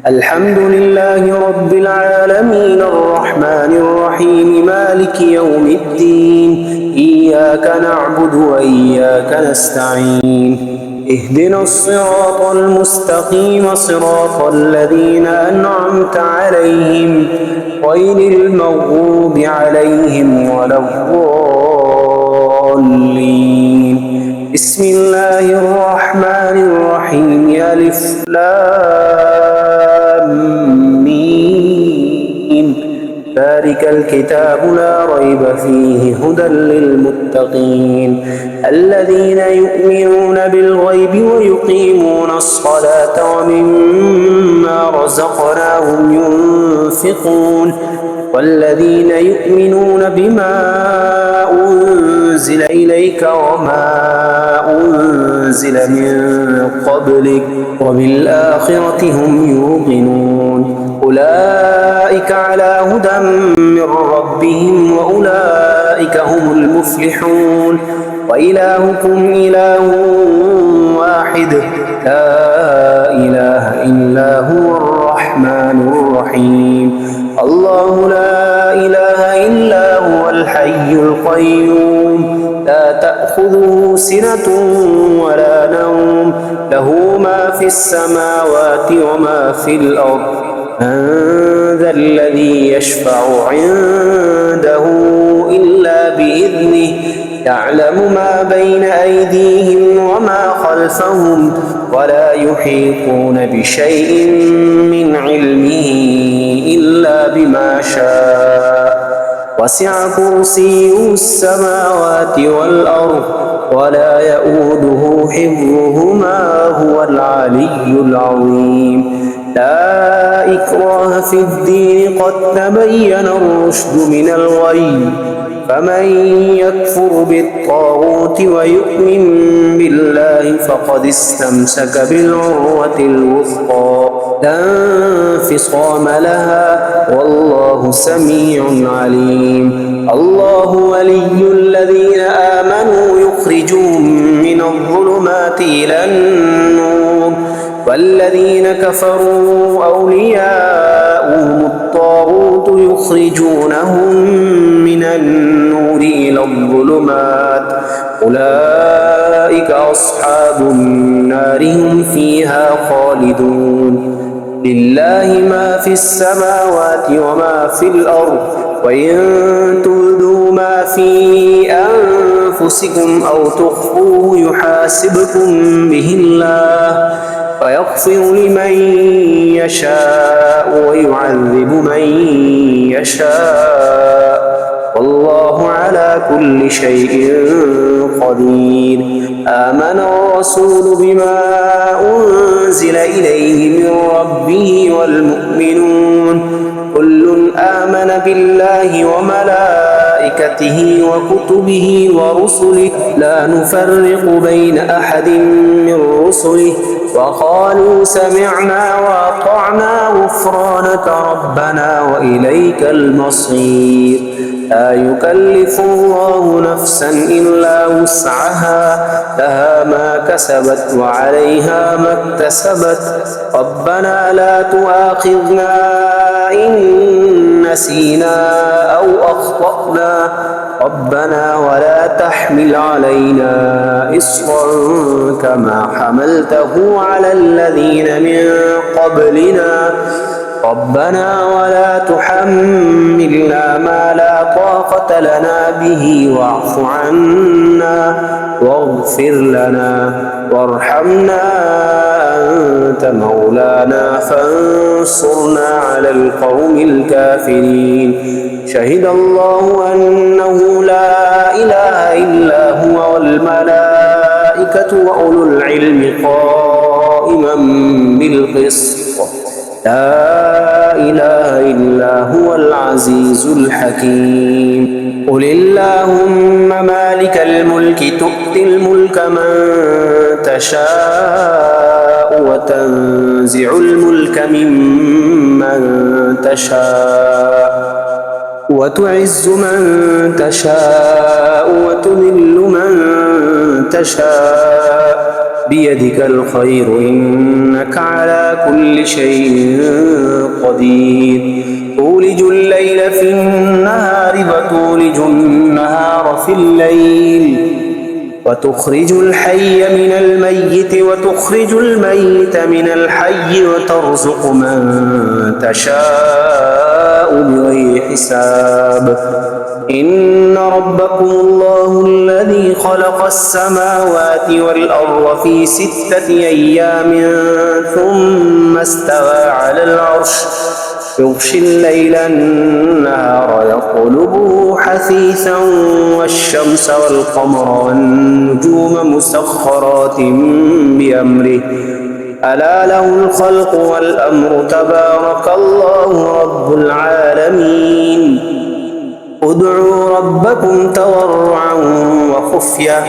الحمد لله رب العالمين الرحمن الرحيم مالك يوم الدين إياك نعبد وإياك نستعين اهدنا الصراط المستقيم صراط الذين أنعمت عليهم غير المغضوب عليهم ولا الضالين بسم الله الرحمن الرحيم ألف لام ميم ذلك الكتاب لا ريب فيه هدى للمتقين الذين يؤمنون بالغيب ويقيمون الصلاة ومما رزقناهم ينفقون والذين يؤمنون بما أنزل إليك وما أنزل من قبلك وبالآخرة هم يوقنون أولئك على هدى من ربهم وأولئك هم المفلحون وإلهكم إله واحد لا إله إلا هو الرحمن الرحيم الله لا إله إلا هو الحي القيوم لا تأخذه سنة ولا نوم له ما في السماوات وما في الأرض من ذا الذي يشفع عنده إلا بإذنه يعلم ما بين أيديهم وما خلفهم ولا يحيطون بشيء من علمه إلا بما شاء وسع كرسيه السماوات والأرض ولا يؤوده حفظهما هو العلي العظيم لا إكراه في الدين قد تبين الرشد من الغي فمن يكفر بالطاغوت ويؤمن بالله فقد استمسك بالعروة الوثقى لا انفصام لها والله سميع عليم الله ولي الذين آمنوا يخرجهم من الظلمات إلى النور والذين كفروا أولياؤهم الطاغوت يخرجونهم من النور إلى الظلمات أولئك أصحاب النار هم فيها خالدون لله ما في السماوات وما في الأرض وإن تبدوا ما في أنفسكم أو تخفوه يحاسبكم به الله فيغفر لمن يشاء ويعذب من يشاء والله على كل شيء قدير آمن الرسول بما أنزل إليه من ربه والمؤمنون كل آمن بالله وملائكته وكتبه ورسله لا نفرق بين أحد من رسله وقالوا سمعنا وأطعنا غفرانك ربنا وإليك المصير لا يكلف الله نفسا إلا وسعها لها ما كسبت وعليها ما اكتسبت ربنا لا تؤاخذنا إن نسينا أو أخطأنا ربنا ولا تحمل علينا إصرا كما حملته على الذين من قبلنا ربنا ولا تحملنا ما لا طاقة لنا به واعف عنا واغفر لنا وارحمنا أنت مولانا فانصرنا على القوم الكافرين شهد الله أنه لا إله إلا هو والملائكة وأولو العلم قائما بالقسط لا إله إلا هو العزيز الحكيم قل اللهم مالك الملك تؤتي الملك من تشاء وتنزع الملك ممن تشاء وتعز من تشاء وتذل من تشاء بيدك الخير إنك على كل شيء قدير تولج الليل في النهار وتولج النهار في الليل وتخرج الحي من الميت وتخرج الميت من الحي وترزق من تشاء بغير حساب إن ربكم الله الذي خلق السماوات والأرض في 6 أيام ثم استوى على العرش يغشي الليل النهار يطلبه حثيثا والشمس والقمر والنجوم مسخرات بأمره ألا له الخلق والأمر تبارك الله رب العالمين ادعوا ربكم تضرعا وخفية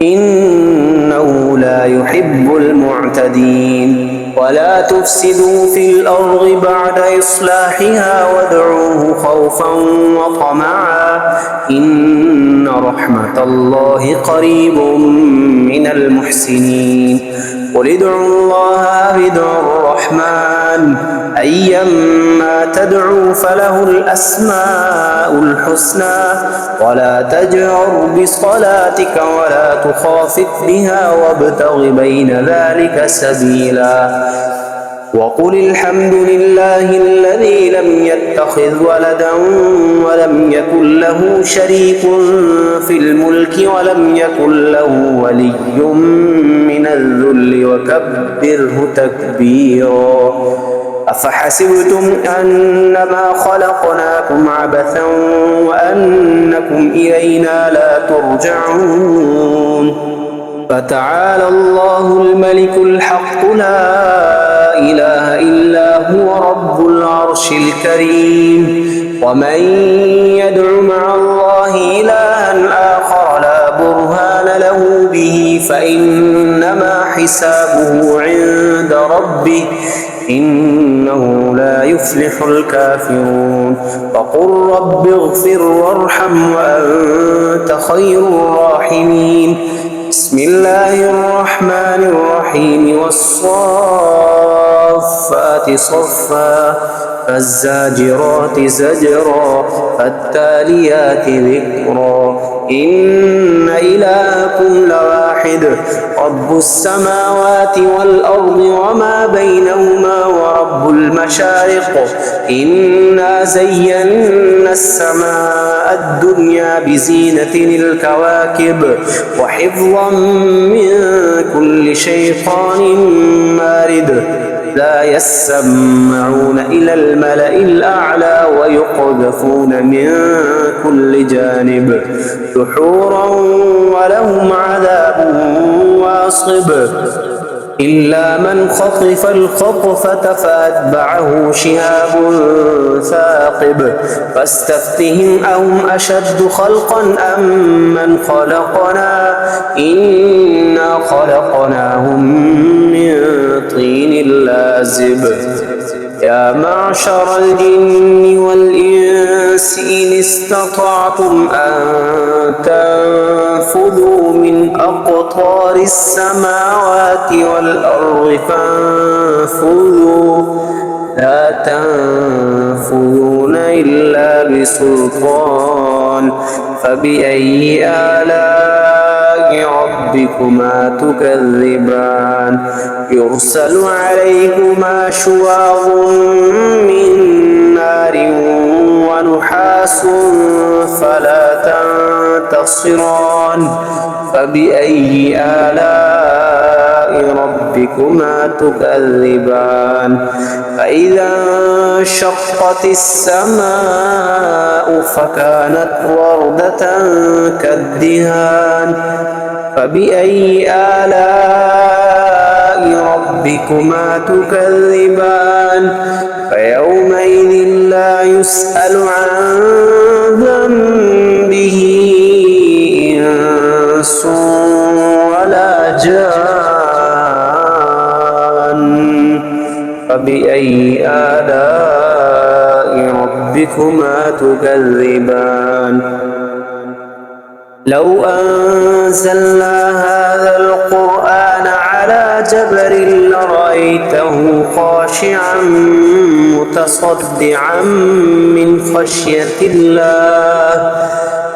إنه لا يحب المعتدين ولا تفسدوا في الأرض بعد إصلاحها وادعوه خوفا وطمعا إن رحمة الله قريب من المحسنين قل ادعوا الله أو ادعوا الرحمن أيما تدعوا فله الأسماء الحسنى ولا تجهر بصلاتك ولا تخافت بها وابتغ بين ذلك سبيلا وقل الحمد لله الذي لم يتخذ ولدا ولم يكن له شريك في الملك ولم يكن له ولي من الذل وكبره تكبيرا أفحسبتم أنما خلقناكم عبثا وأنكم إلينا لا ترجعون فتعالى الله الملك الحق لا إله إلا هو رب العرش الكريم ومن يدع مع الله إلها آخر لا برهان له به فإنما حسابه عند ربه إنه لا يفلح الكافرون فقل رب اغفر وارحم وأنت خير الراحمين بسم الله الرحمن الرحيم والصافات صفا فالزاجرات زجرا فالتاليات ذكرا إن إلهكم لواحد رب السماوات والأرض وما بينهما ورب المشارق إنا زينا السماء الدنيا بزينة الكواكب وحفظا من كل شيطان مارد لا يسمعون إلى الملأ الأعلى ويقذفون من كل جانب دحورا ولهم عذاب واصب إلا من خطف الخطفة فأتبعه شهاب ثاقب فاستفتهم أهم أشد خلقا أم من خلقنا إنا خلقناهم من طين لازب يا معشر الجن والإنس إن استطعتم أن تنفذوا من أقطار السماوات والأرض فانفذوا لا تنفذون إلا بسلطان فبأي آلاء ربكما تكذبان يرسل عليكما شواظ من نار ونحاس فلا تنتصران فبأي آلاء ربكما تكذبان فإذا انشقت السماء فكانت وردة كالدهان فبأي آلاء ربكما تكذبان فيومئذ لا يسأل عن ذنبه إنس ولا جان فبأي آلاء ربكما تكذبان لو أنزلنا هذا القرآن جبل لرأيته خاشعا متصدعا من خشية الله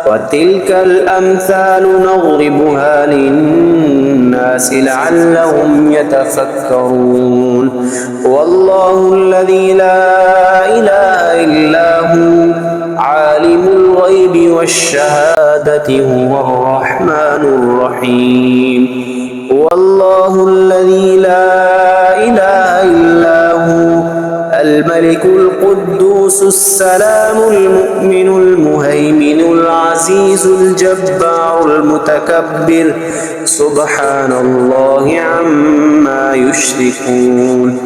وتلك الأمثال نضربها للناس لعلهم يتفكرون والله الذي لا إله إلا هو عالم الغيب والشهادة هو الرحمن الرحيم والله الذي لا إله إلا هو الملك القدوس السلام المؤمن المهيمن العزيز الجبار المتكبر سبحان الله عما يشركون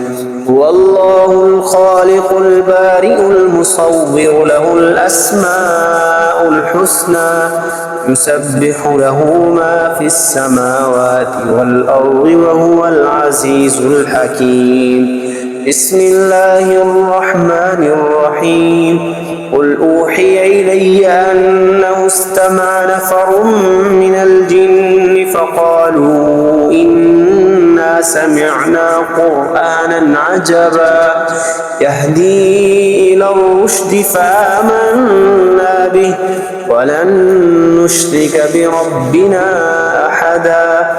هو الله الخالق البارئ المصور له الأسماء الحسنى يسبح له ما في السماوات والأرض وهو العزيز الحكيم بسم الله الرحمن الرحيم قل أوحي إلي أنه استمع نفر من الجن فقالوا إنا سمعنا قرآنا عجبا يهدي إلى الرشد فآمنا به ولن نشرك بربنا أحدا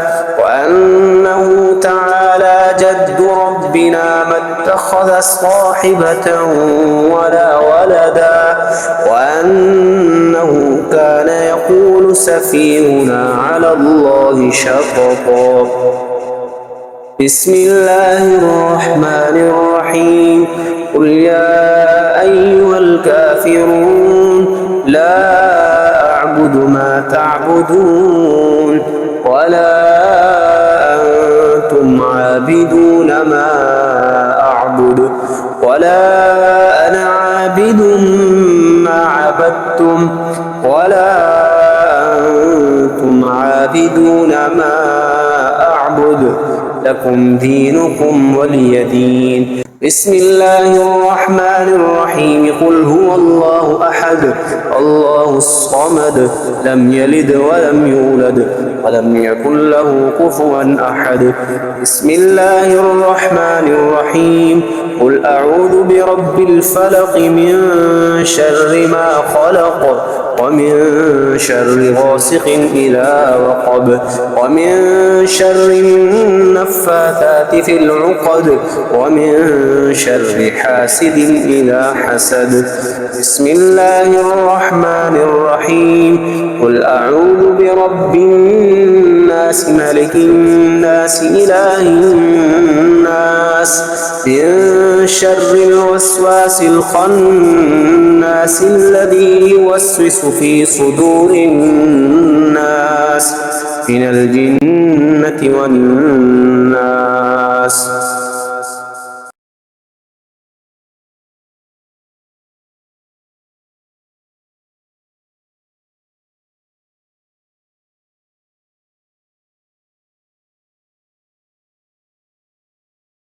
وأنه تعالى جد ربنا ما اتخذ صاحبة ولا ولدا وأنه كان يقول سفيهنا على الله شططا بسم الله الرحمن الرحيم قل يا أيها الكافرون لا أعبد ما تعبدون ولا أنتم عابدون ما أعبد ولا أنا عابد ما عبدتم ولا أنتم عابدون ما أعبد لكم دينكم ولي دين بسم الله الرحمن الرحيم قل هو الله أحد الله الصمد لم يلد ولم يولد ولم يكن له كفوا أحد بسم الله الرحمن الرحيم قل أعوذ برب الفلق من شر ما خلق ومن شر غاسق إذا وقب ومن شر النفاثات في العقد ومن شر حاسد إذا حسد بسم الله الرحمن الرحيم قل أعوذ برب الناس ملك الناس إله الناس من شر الوسواس الخناس الذي يوسوس في صدور الناس من الجنة والناس